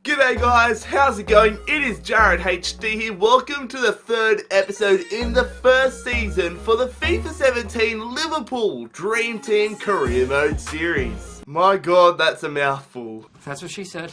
G'day guys, how's it going? It is JarradHD here. Welcome to the third episode in the first season for the FIFA 17 Liverpool Dream Team Career Mode series. My god, that's a mouthful. That's what she said.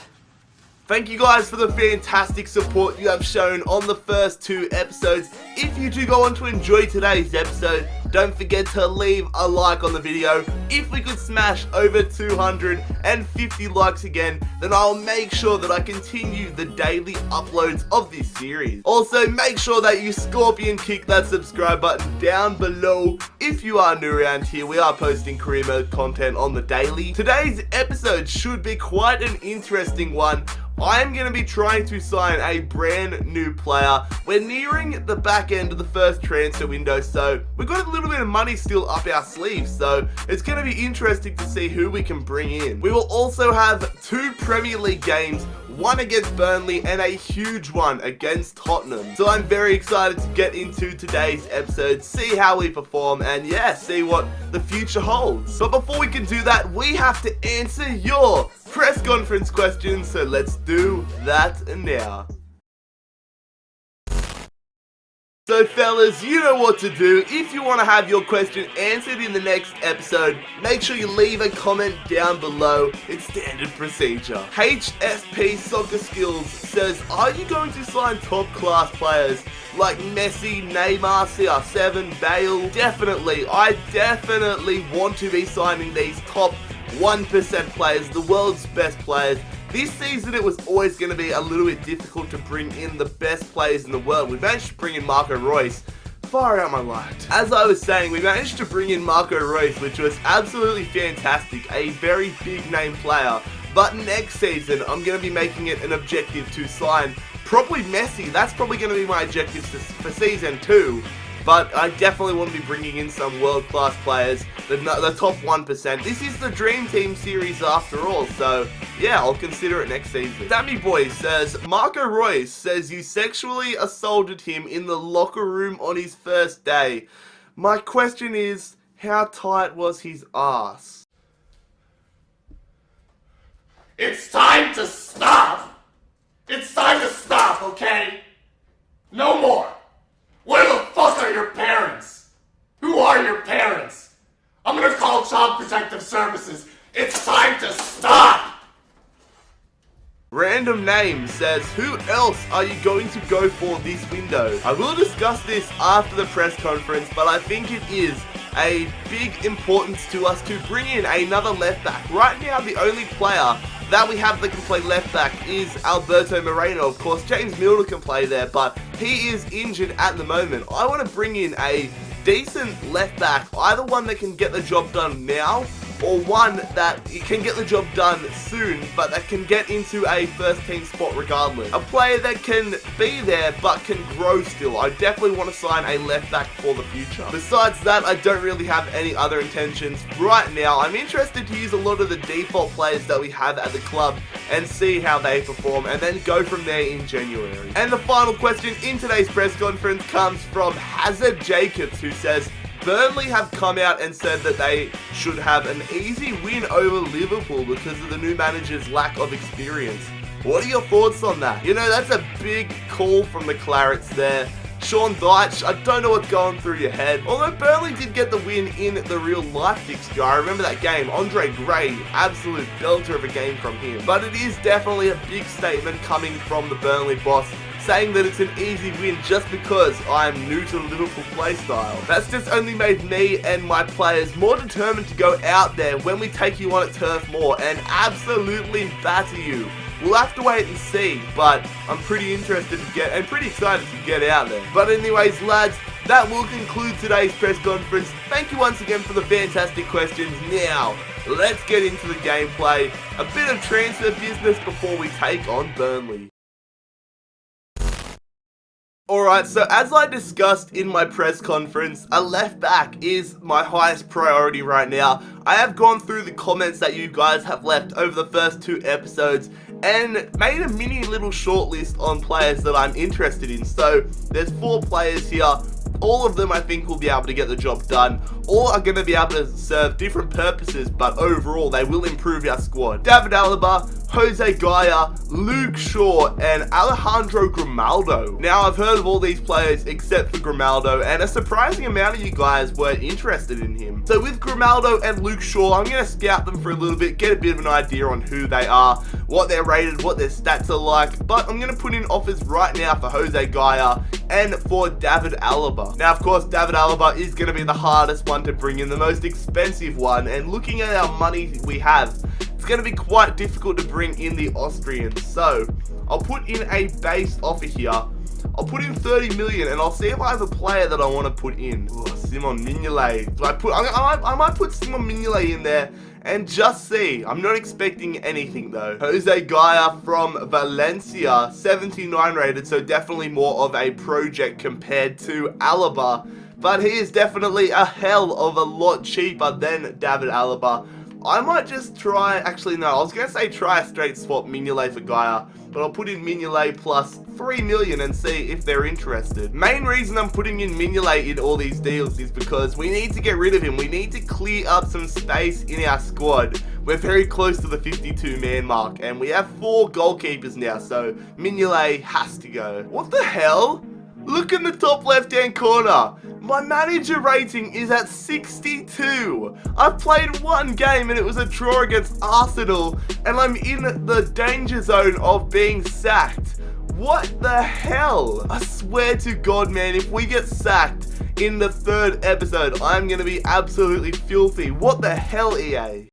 Thank you guys for the fantastic support you have shown on the first two episodes. If you do go on to enjoy today's episode, don't forget to leave a like on the video. If we could smash over 250 likes again, then I'll make sure that I continue the daily uploads of this series. Also, make sure that you scorpion kick that subscribe button down below. If you are new around here, we are posting career mode content on the daily. Today's episode should be quite an interesting one. I am going to be trying to sign a brand new player. We're nearing the back end of the first transfer window, so we've got a little bit of money still up our sleeves, so it's going to be interesting to see who we can bring in. We will also have two Premier League games, one against Burnley and a huge one against Tottenham. So I'm very excited to get into today's episode, see how we perform, and yeah, see what the future holds. But before we can do that, we have to answer your press conference questions, so let's do that now. So fellas, you know what to do. If you want to have your question answered in the next episode, make sure you leave a comment down below. It's standard procedure. HSP Soccer Skills says, are you going to sign top class players like Messi, Neymar, CR7, Bale? Definitely. I definitely want to be signing these top 1% players, the world's best players. This season it was always going to be a little bit difficult to bring in the best players in the world. We managed to bring in Marco Reus. Far out my light. As I was saying, we managed to bring in Marco Reus, which was absolutely fantastic. A very big name player. But next season, I'm going to be making it an objective to sign probably Messi. That's probably going to be my objective for season 2. But I definitely want to be bringing in some world-class players, the top 1%. This is the Dream Team series after all, so yeah, I'll consider it next season. Sammy Boy says, Marco Reus says you sexually assaulted him in the locker room on his first day. My question is, how tight was his ass? It's time to stop! It's time to stop, okay? No more! Where the fuck are your parents? Who are your parents? I'm gonna call Child Protective Services. It's time to stop! Random Name says, who else are you going to go for this window? I will discuss this after the press conference, but I think it is a big importance to us to bring in another left back. Right now, the only player that we have that can play left back is Alberto Moreno. Of course, James Milner can play there, but he is injured at the moment. I want to bring in a decent left back, either one that can get the job done now, or one that can get the job done soon, but that can get into a first team spot regardless. A player that can be there, but can grow still. I definitely want to sign a left back for the future. Besides that, I don't really have any other intentions right now. I'm interested to use a lot of the default players that we have at the club and see how they perform, and then go from there in January. And the final question in today's press conference comes from Hazard Jacobs, who says, Burnley have come out and said that they should have an easy win over Liverpool because of the new manager's lack of experience. What are your thoughts on that? You know, that's a big call from the Clarets there. Sean Dyche, I don't know what's going through your head. Although Burnley did get the win in the real life fixture. I remember that game. Andre Gray, absolute belter of a game from him. But it is definitely a big statement coming from the Burnley boss, saying that it's an easy win just because I'm new to the Liverpool playstyle. That's just only made me and my players more determined to go out there when we take you on at Turf Moor and absolutely batter you. We'll have to wait and see, but I'm pretty interested to get, and pretty excited to get out there. But anyways, lads, that will conclude today's press conference. Thank you once again for the fantastic questions. Now, let's get into the gameplay. A bit of transfer business before we take on Burnley. Alright, so as I discussed in my press conference, a left back is my highest priority right now. I have gone through the comments that you guys have left over the first two episodes and made a mini little shortlist on players that I'm interested in. So there's 4 players here. All of them I think will be able to get the job done. All are going to be able to serve different purposes, but overall they will improve our squad. David Alaba, Jose Gaia, Luke Shaw, and Alejandro Grimaldo. Now, I've heard of all these players except for Grimaldo, and a surprising amount of you guys were interested in him. So with Grimaldo and Luke Shaw, I'm going to scout them for a little bit, get a bit of an idea on who they are, what they're rated, what their stats are like, but I'm going to put in offers right now for Jose Gaia and for David Alaba. Now, of course, David Alaba is going to be the hardest one to bring in, the most expensive one, and looking at our money we have, it's going to be quite difficult to bring in the Austrians. So I'll put in a base offer here. I'll put in 30 million and I'll see if I have a player that I want to put in. Ooh, Simon Mignolet. I might put Simon Mignolet in there and just see. I'm not expecting anything though. Jose Gaia from Valencia, 79 rated, so definitely more of a project compared to Alaba. But he is definitely a hell of a lot cheaper than David Alaba. I might just try, actually no, I was going to say try a straight swap Mignolet for Gaia, but I'll put in Mignolet plus 3 million and see if they're interested. Main reason I'm putting in Mignolet in all these deals is because we need to get rid of him. We need to clear up some space in our squad. We're very close to the 52-man mark, and we have 4 goalkeepers now, so Mignolet has to go. What the hell? Look in the top left-hand corner. My manager rating is at 62. I've played 1 game and it was a draw against Arsenal, and I'm in the danger zone of being sacked. What the hell? I swear to God, man, if we get sacked in the 3rd episode, I'm going to be absolutely filthy. What the hell, EA?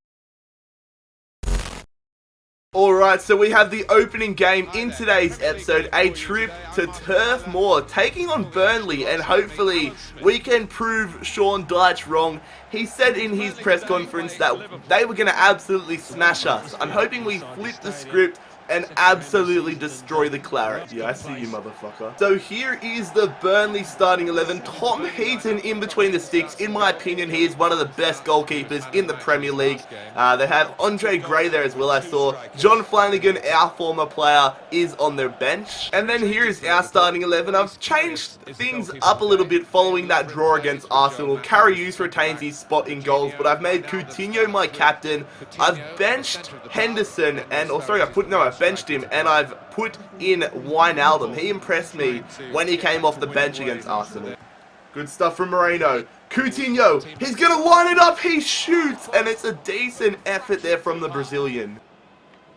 Alright, so we have the opening game in today's episode, a trip to Turf Moor, taking on Burnley, and hopefully we can prove Sean Dyche wrong. He said in his press conference that they were going to absolutely smash us. I'm hoping we flip the script and absolutely destroy the Claret. Yeah, I see you, motherfucker. So here is the Burnley starting 11. Tom Heaton in between the sticks. In my opinion, he is one of the best goalkeepers in the Premier League. They have Andre Gray there as well, I saw. John Flanagan, our former player, is on their bench. And then here is our starting 11. I've changed things up a little bit following that draw against Arsenal. Karius retains his spot in goals, but I've made Coutinho my captain. I've benched Henderson, and, I've benched him, and I've put in Wijnaldum. He impressed me when he came off the bench against Arsenal. Good stuff from Moreno. Coutinho, he's going to line it up, he shoots, and it's a decent effort there from the Brazilian.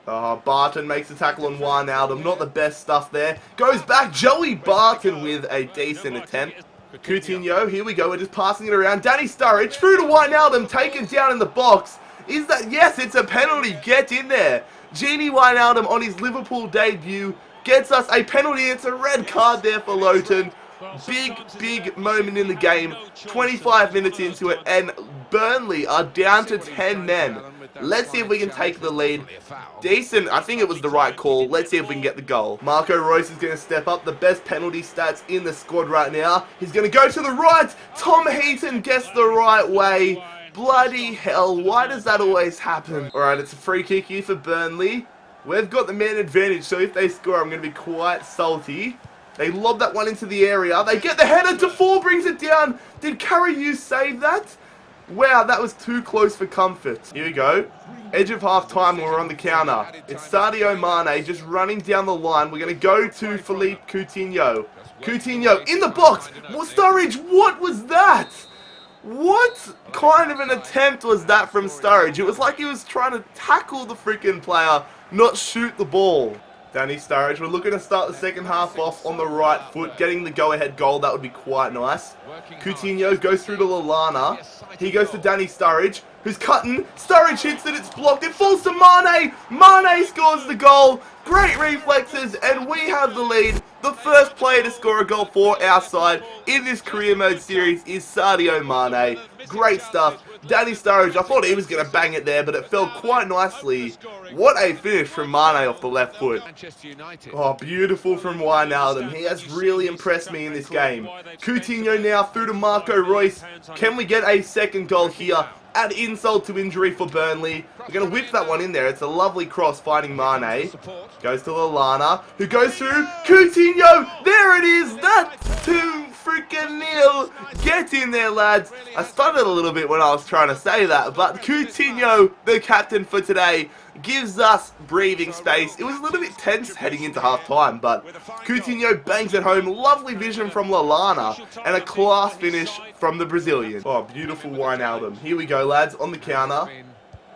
Barton makes a tackle on Wijnaldum, not the best stuff there. Goes back, Joey Barton with a decent attempt. Coutinho, here we go, we're just passing it around. Danny Sturridge, through to Wijnaldum, taken down in the box. Is that, yes, it's a penalty, get in there. Gini Wijnaldum on his Liverpool debut gets us a penalty. It's a red card there for Lowton. Big moment in the game. 25 minutes into it, and Burnley are down to 10 men. Let's see if we can take the lead. Decent. I think it was the right call. Let's see if we can get the goal. Marco Reus is going to step up. The best penalty stats in the squad right now. He's going to go to the right. Tom Heaton gets the right way. Bloody hell, why does that always happen? Alright, it's a free kick here for Burnley. We've got the man advantage, so if they score, I'm going to be quite salty. They lob that one into the area. They get the header. Defoe brings it down. Did Karius save that? Wow, that was too close for comfort. Here we go. Edge of half time, we're on the counter. It's Sadio Mane just running down the line. We're going to go to Philippe Coutinho. Coutinho in the box. Sturridge, what was that? What kind of an attempt was that from Sturridge? It was like he was trying to tackle the freaking player, not shoot the ball. Danny Sturridge, we're looking to start the second half off on the right foot, getting the go-ahead goal. That would be quite nice. Coutinho goes through to Lallana. He goes to Danny Sturridge, who's cutting. Sturridge hits it, it's blocked. It falls to Mane. Mane scores the goal. Great reflexes, and we have the lead. The first player to score a goal for our side in this career mode series is Sadio Mane. Great stuff. Danny Sturridge, I thought he was going to bang it there, but it fell quite nicely. What a finish from Mane off the left foot. Oh, beautiful from Wijnaldum. He has really impressed me in this game. Coutinho now through to Marco Reus. Can we get a second goal here? Add insult to injury for Burnley. We're going to whip that one in there. It's a lovely cross finding Mane. Goes to Lallana, who goes through. Coutinho! There it is! That's 2 freaking nil. Get in there, lads. I stuttered a little bit when I was trying to say that, but Coutinho, the captain for today, gives us breathing space. It was a little bit tense heading into half-time, but Coutinho bangs it home. Lovely vision from Lallana, and a class finish from the Brazilian. Oh, beautiful Wijnaldum. Here we go, lads, on the counter.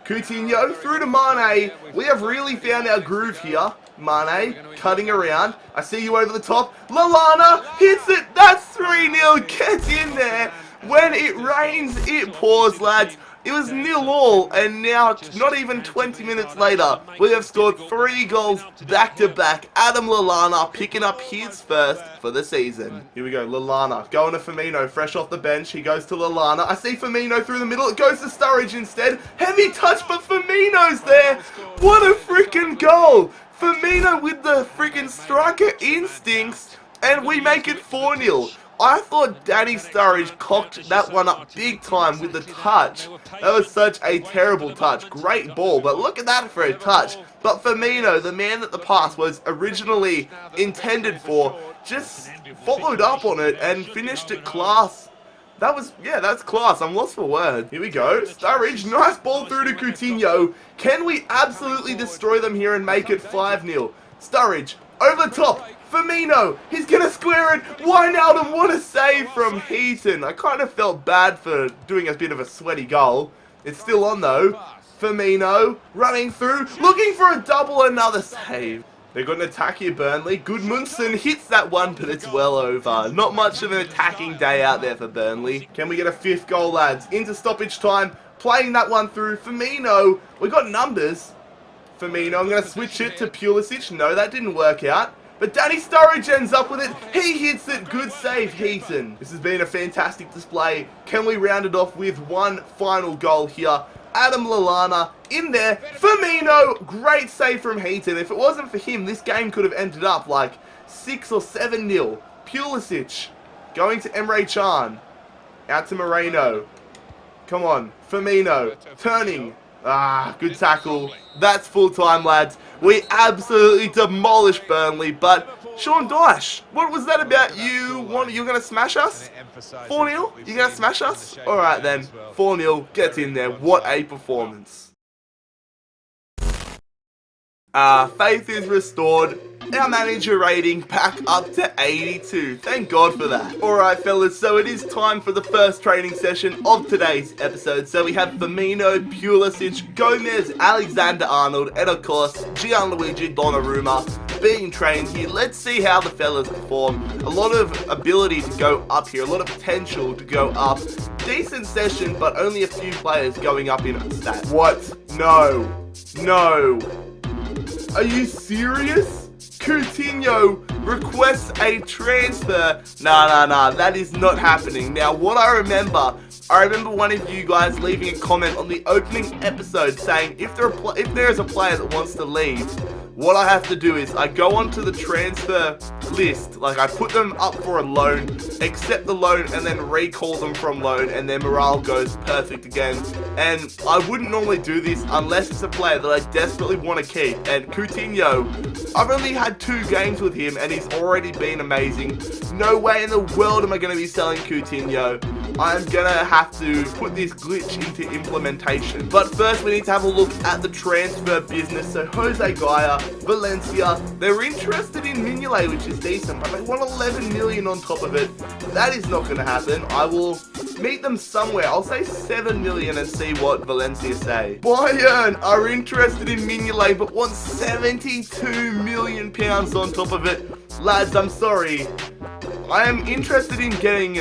Coutinho through to Mane. We have really found our groove here. Mane cutting around. I see you over the top. Lallana hits it. That's 3-0. Get in there. When it rains, it pours, lads. It was 0-0, and now, not even 20 minutes later, we have scored 3 goals back-to-back. Adam Lallana picking up his first for the season. Here we go, Lallana going to Firmino, fresh off the bench. He goes to Lallana. I see Firmino through the middle. It goes to Sturridge instead. Heavy touch, but Firmino's there. What a freaking goal. Firmino with the freaking striker instincts, and we make it 4-0. I thought Danny Sturridge cocked that one up big time with the touch. That was such a terrible touch. Great ball, but look at that for a touch. But Firmino, the man that the pass was originally intended for, just followed up on it and finished it class. That was, yeah, that's class. I'm lost for words. Here we go. Sturridge, nice ball through to Coutinho. Can we absolutely destroy them here and make it 5-0? Sturridge, over the top. Firmino, he's going to square it. Wijnaldum, what a save from Heaton. I kind of felt bad for doing a bit of a sweaty goal. It's still on though. Firmino, running through, looking for a double, another save. They've got an attack here, Burnley. Gudmundsson hits that one, but it's well over. Not much of an attacking day out there for Burnley. Can we get a 5th goal, lads? Into stoppage time, playing that one through. Firmino, we got numbers. Firmino, I'm going to switch it to Pulisic. No, that didn't work out. But Danny Sturridge ends up with it. He hits it. Good save, Heaton. This has been a fantastic display. Can we round it off with one final goal here? Adam Lallana in there. Firmino, great save from Heaton. If it wasn't for him, this game could have ended up like 6 or 7-0. Pulisic going to Emre Can. Out to Moreno. Come on. Firmino turning. Ah, good tackle. That's full time, lads. We absolutely demolished Burnley, but Sean Dyche, what was that about? You're going to smash us? 4-0? You're going to smash us? Alright then, 4-0, get in there. What a performance. Faith is restored. Our manager rating back up to 82. Thank God for that. Alright fellas, so it is time for the first training session of today's episode. So we have Firmino, Pulisic, Gomez, Alexander-Arnold, and of course, Gianluigi Donnarumma being trained here. Let's see how the fellas perform. A lot of ability to go up here, a lot of potential to go up. Decent session, but only a few players going up in stats. What? No. No. Are you serious? Coutinho requests a transfer. Nah, that is not happening. Now, what I remember one of you guys leaving a comment on the opening episode saying if there is a player that wants to leave, what I have to do is I go onto the transfer list, like I put them up for a loan, accept the loan, and then recall them from loan, and their morale goes perfect again. And I wouldn't normally do this unless it's a player that I desperately want to keep. And Coutinho, I've only had 2 games with him, and he's already been amazing. No way in the world am I going to be selling Coutinho. I'm going to have to put this glitch into implementation. But first we need to have a look at the transfer business. So Jose Gaya, Valencia, they're interested in Mignolet, which is decent, but they want 11 million on top of it. That is not going to happen. I will meet them somewhere. I'll say 7 million and see what Valencia say. Bayern are interested in Mignolet, but want 72 million pounds on top of it. Lads, I'm sorry. I am interested in getting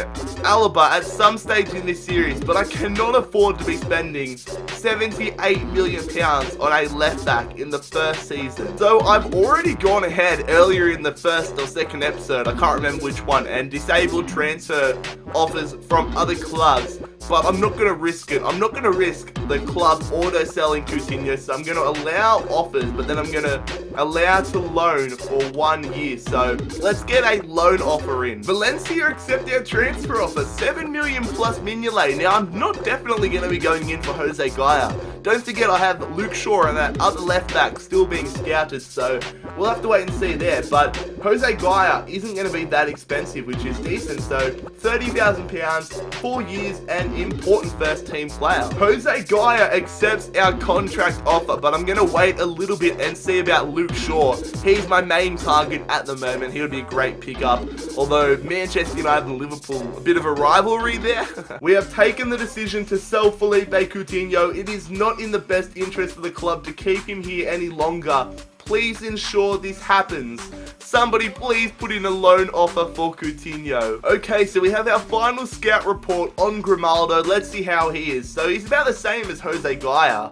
Alaba at some stage in this series, but I cannot afford to be spending 78 million pounds on a left back in the first season. So I've already gone ahead earlier in the first or second episode, I can't remember which one, and disabled transfer offers from other clubs. But I'm not going to risk it. I'm not going to risk the club auto-selling Coutinho, so I'm going to allow offers, but then I'm going to allow to loan for 1 year. So let's get a loan offer in. Valencia accept our transfer offer, 7 million plus Mignolet. Now, I'm not definitely going to be going in for Jose Gaya. Don't forget I have Luke Shaw and that other left back still being scouted, so we'll have to wait and see there. But Jose Gaya isn't going to be that expensive, which is decent. So £30,000, 4 years, and important first team player. Jose Gaya accepts our contract offer, but I'm going to wait a little bit and see about Luke Shaw. He's my main target at the moment. He would be a great pickup, although Manchester United and Liverpool, a bit of a rivalry there. We have taken the decision to sell Felipe Coutinho. It is not in the best interest of the club to keep him here any longer. Please ensure this happens. Somebody please put in a loan offer for Coutinho. Okay, so we have our final scout report on Grimaldo. Let's see how he is. So he's about the same as Jose Gaya.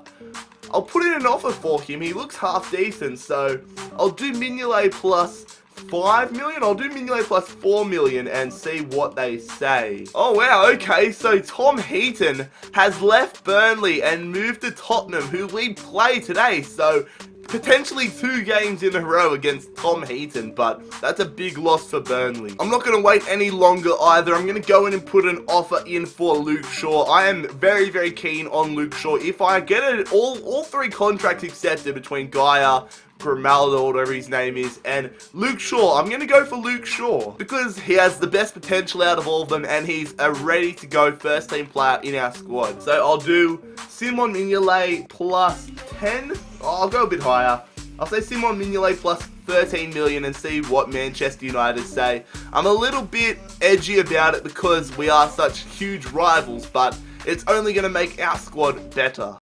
I'll put in an offer for him. He looks half decent, so I'll do Mignolet plus 5 million. I'll do Mignolet plus 4 million and see what they say. Oh wow, okay, so Tom Heaton has left Burnley and moved to Tottenham, who we play today, so potentially 2 games in a row against Tom Heaton, but that's a big loss for Burnley. I'm not going to wait any longer either. I'm going to go in and put an offer in for Luke Shaw. I am very, very keen on Luke Shaw. If I get it, all 3 contracts accepted between Gaya, Grimaldo, whatever his name is, and Luke Shaw, I'm going to go for Luke Shaw because he has the best potential out of all of them and he's a ready to go first team player in our squad. So I'll do Simon Mignolet plus 10. I'll go a bit higher. I'll say Simon Mignolet plus 13 million and see what Manchester United say. I'm a little bit edgy about it because we are such huge rivals, but it's only going to make our squad better.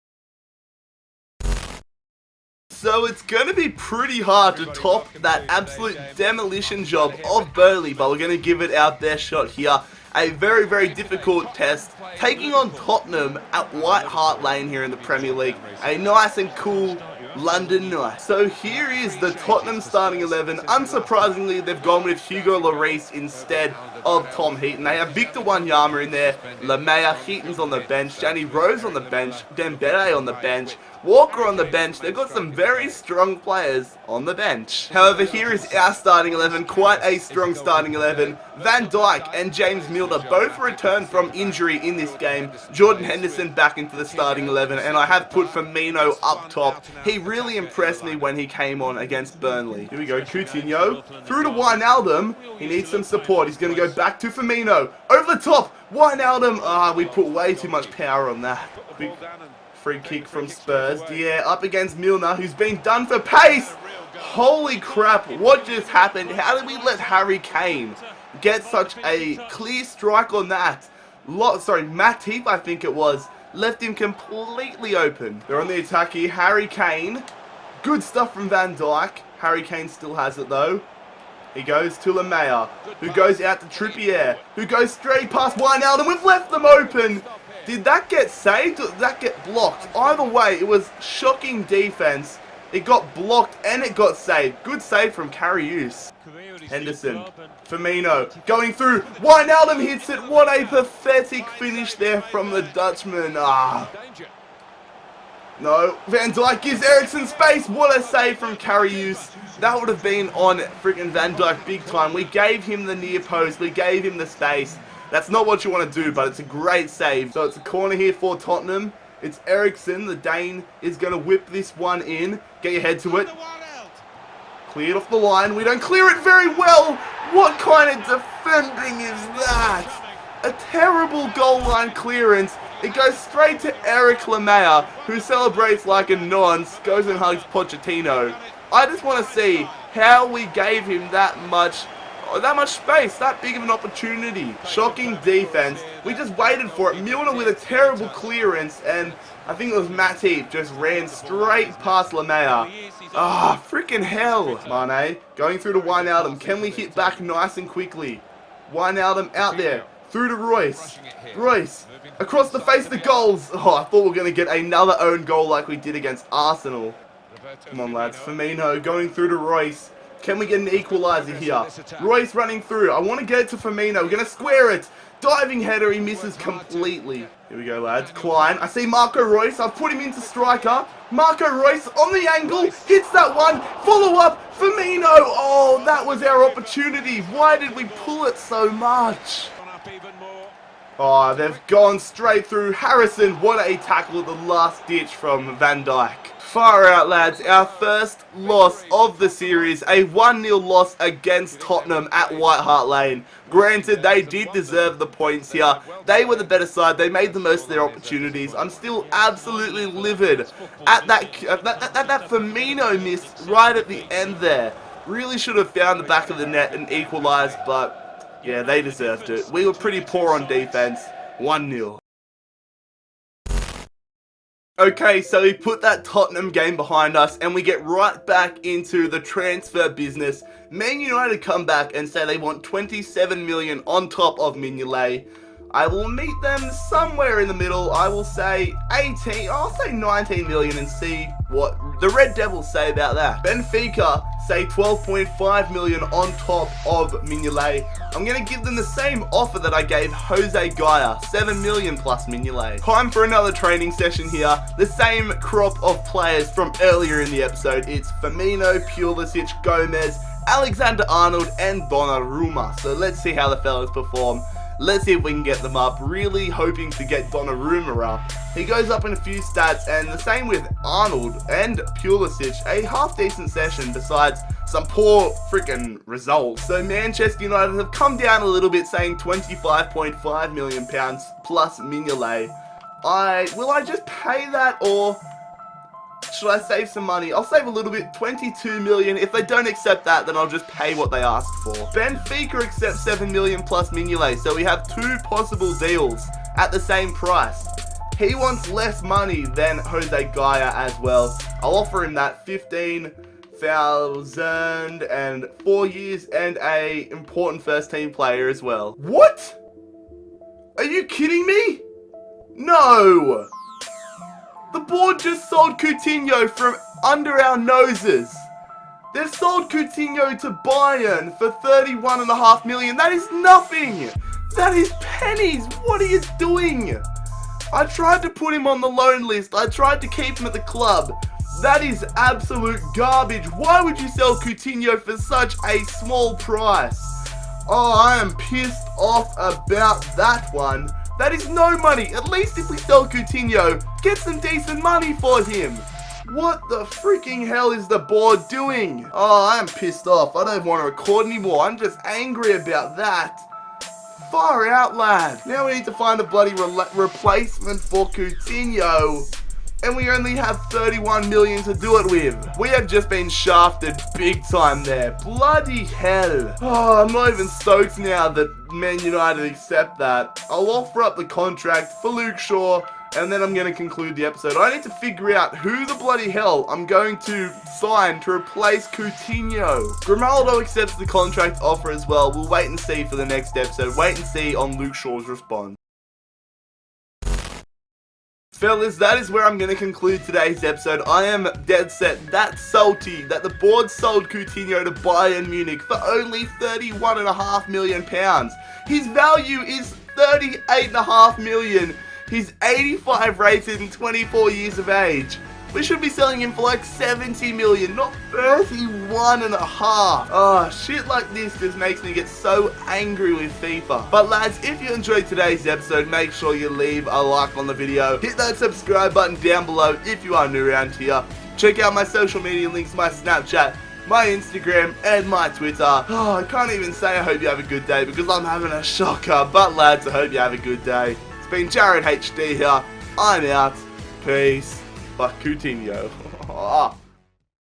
So it's going to be pretty hard to top that absolute demolition job of Burnley, but we're going to give it our best shot here. A very, very difficult test, taking on Tottenham at White Hart Lane here in the Premier League. A nice and cool London night. So here is the Tottenham starting 11. Unsurprisingly, they've gone with Hugo Lloris instead of Tom Heaton. They have Victor Wanyama in there, Lamea, Heaton's on the bench, Danny Rose on the bench, Dembele on the bench, Walker on the bench. They've got some very strong players on the bench. However, here is our starting 11, quite a strong starting 11. Van Dijk and James Milner both returned from injury in this game. Jordan Henderson back into the starting 11, and I have put Firmino up top. He really impressed me when he came on against Burnley. Here we go, Coutinho, through to Wijnaldum. He needs some support. He's going to go back to Firmino, over the top, Wijnaldum. We put way too much power on that. Big free kick from Spurs. Yeah, up against Milner, who's been done for pace. Holy crap, what just happened? How did we let Harry Kane get such a clear strike on that? Matip, I think it was, left him completely open. They're on the attack here. Harry Kane. Good stuff from Van Dijk. Harry Kane still has it though. He goes to Lamea, who goes out to Trippier, who goes straight past Wijnaldum. We've left them open. Did that get saved or did that get blocked? Either way, it was shocking defense. It got blocked and it got saved. Good save from Karius. Henderson, Firmino, going through. Wijnaldum hits it. What a pathetic finish there from the Dutchman. No, Van Dijk gives Eriksen space. What a save from Karius. That would have been on freaking Van Dijk big time. We gave him the near post. We gave him the space. That's not what you want to do, but it's a great save. So it's a corner here for Tottenham. It's Eriksen, the Dane, is going to whip this one in. Get your head to it. Cleared off the line. We don't clear it very well. What kind of defending is that? A terrible goal line clearance. It goes straight to Eric Lamea, who celebrates like a nonce, goes and hugs Pochettino. I just want to see how we gave him that much space, that big of an opportunity. Shocking defense. We just waited for it. Milner with a terrible clearance, and I think it was Matip just ran straight past Lamea. Freaking hell. Mane going through to Wijnaldum. Can we hit back nice and quickly? Wijnaldum out there. Through to Royce. Royce across the face of the goals. I thought we were going to get another own goal like we did against Arsenal. Come on, lads. Firmino going through to Royce. Can we get an equaliser here? Royce running through. I want to get it to Firmino. We're going to square it. Diving header. He misses completely. Here we go, lads. Klein. I see Marco Royce. I've put him into striker. Marco Royce on the angle. Hits that one. Follow up. Firmino. Oh, that was our opportunity. Why did we pull it so much? Oh, they've gone straight through Harrison. What a tackle at the last ditch from Van Dijk. Far out, lads. Our first loss of the series. A 1-0 loss against Tottenham at White Hart Lane. Granted, they did deserve the points here. They were the better side. They made the most of their opportunities. I'm still absolutely livid at that Firmino miss right at the end there. Really should have found the back of the net and equalised, but yeah, they deserved it. We were pretty poor on defense. 1-0. Okay, so we put that Tottenham game behind us and we get right back into the transfer business. Man United come back and say they want 27 million on top of Mignolet. I will meet them somewhere in the middle. I will say 18, I'll say 19 million and see what the Red Devils say about that. Benfica say 12.5 million on top of Mignolet. I'm going to give them the same offer that I gave Jose Gaia, 7 million plus Mignolet. Time for another training session here. The same crop of players from earlier in the episode. It's Firmino, Pulisic, Gomez, Alexander-Arnold and Donnarumma. So let's see how the fellas perform. Let's see if we can get them up. Really hoping to get Donnarumma up. He goes up in a few stats, and the same with Arnold and Pulisic. A half-decent session besides some poor freaking results. So Manchester United have come down a little bit, saying £25.5 million plus Mignolet. Will I just pay that, or should I save some money? I'll save a little bit, 22 million. If they don't accept that, then I'll just pay what they asked for. Benfica accepts 7 million plus Mignolet, so we have two possible deals at the same price. He wants less money than Jose Gaia as well. I'll offer him that 15,000 and 4 years and a important first team player as well. What? Are you kidding me? No! The board just sold Coutinho from under our noses. They've sold Coutinho to Bayern for 31.5 million. That is nothing. That is pennies. What are you doing? I tried to put him on the loan list. I tried to keep him at the club. That is absolute garbage. Why would you sell Coutinho for such a small price? Oh, I am pissed off about that one. That is no money. At least if we sell Coutinho, get some decent money for him. What the freaking hell is the board doing? Oh, I am pissed off. I don't want to record anymore. I'm just angry about that. Far out, lad. Now we need to find a bloody replacement for Coutinho. And we only have 31 million to do it with. We have just been shafted big time there. Bloody hell. Oh, I'm not even stoked now that Man United accept that. I'll offer up the contract for Luke Shaw, and then I'm going to conclude the episode. I need to figure out who the bloody hell I'm going to sign to replace Coutinho. Grimaldo accepts the contract offer as well. We'll wait and see for the next episode. Wait and see on Luke Shaw's response. Fellas, that is where I'm going to conclude today's episode. I am dead set that salty that the board sold Coutinho to Bayern Munich for only £31.5 million. His value is £38.5 million. He's 85 rated and 24 years of age. We should be selling him for like 70 million, not 31.5. Oh, shit like this just makes me get so angry with FIFA. But lads, if you enjoyed today's episode, make sure you leave a like on the video. Hit that subscribe button down below if you are new around here. Check out my social media links, my Snapchat, my Instagram, and my Twitter. Oh, I can't even say I hope you have a good day because I'm having a shocker. But lads, I hope you have a good day. It's been JarradHD here. I'm out. Peace. But Coutinho.